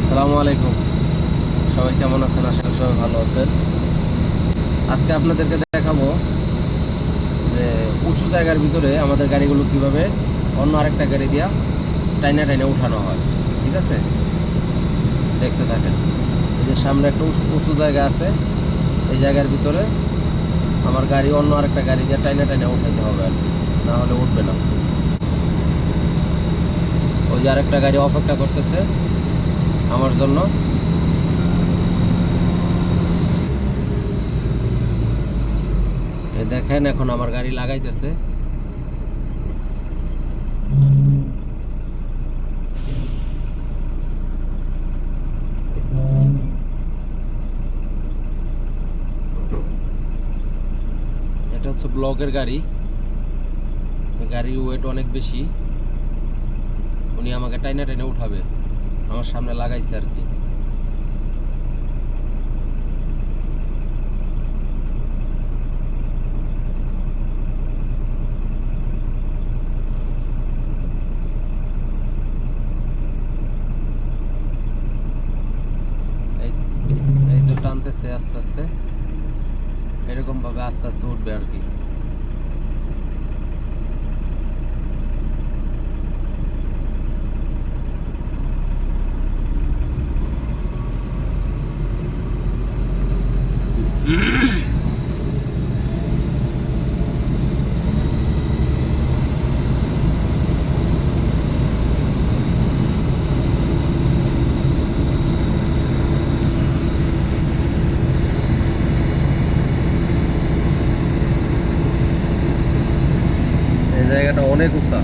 আসসালামু আলাইকুম। সবাই কেমন আছেন? আশা করি সবাই ভালো আছেন। আজকে আপনাদেরকে দেখাবো যে উঁচু জায়গার ভিতরে আমাদের গাড়িগুলো কিভাবে অন্য আরেকটা গাড়ি দিয়া টাইনা টাইনা উঠানো হয়। ঠিক আছে, দেখতে থাকেন। এই যে সামনে একটা উঁচু জায়গা আছে, এই জায়গার ভিতরে আমার গাড়ি অন্য আরেকটা গাড়ি দিয়ে টাইনা টাইনা উঠাইতে হবে আর কি, না হলে উঠবে না। ওই যে আরেকটা গাড়ি অপেক্ষা করতেছে আমার জন্য। এই দেখেন এখন আমার গাড়ি লাগাইতেছে। এটা হচ্ছে ব্লকের গাড়ি, গাড়ির ওয়েট অনেক বেশি। উনি আমাকে টাইনা টাইনা উঠাবে, আমার সামনে লাগাইছে আর কি। এই এই তো টানতেছে আস্তে আস্তে, এরকম ভাবে আস্তে আস্তে উঠবে আর কি। এই জায়গাটা অনেক উঁচা।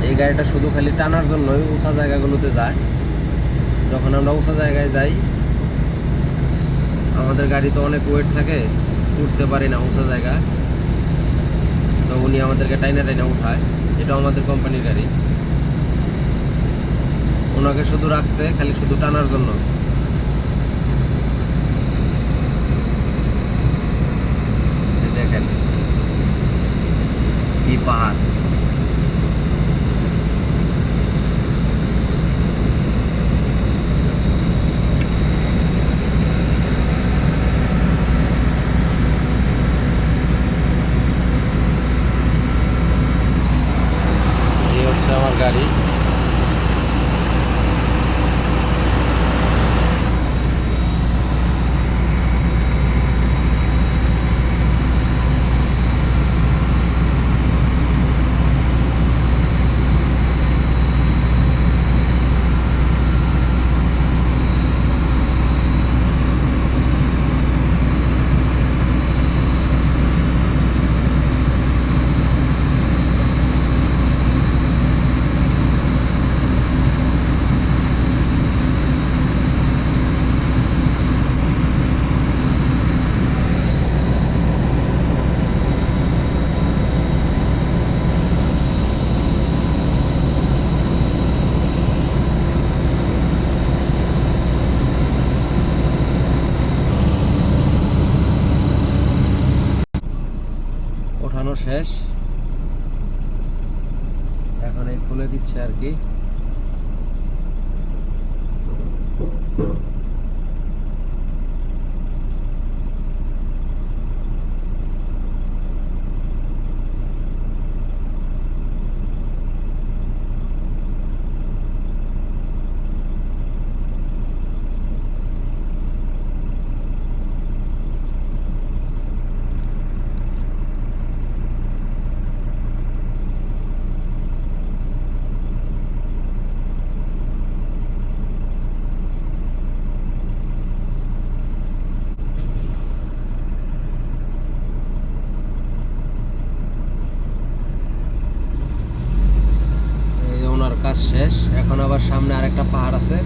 এই গাড়িটা শুধু খালি টানার জন্যই উঁচা জায়গাগুলোতে যায়। যখন আমরা উঁচা জায়গায় যাই, আমাদের গাড়িতে অনেক ওয়েট থাকে, উঠতে পারি না উঁচা জায়গা, তো উনি আমাদেরকে টাইনা টাইনা উঠায়। এটা আমাদের কোম্পানির গাড়ি, ওনাকে শুধু রাখছে খালি শুধু টানার জন্য। দেখেন কি পাহাড়। এই হচ্ছে আমার গাড়ি। ওঠানো শেষ, এখন এই খুলে দিচ্ছে আর কি। ওনার কাজ শেষ, এখন আবার সামনে আরেকটা পাহাড় আছে,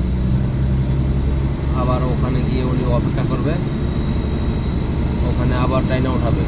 আবার ওখানে গিয়ে উনি অপেক্ষা করবে, ওখানে আবার টাইনা উঠাবে।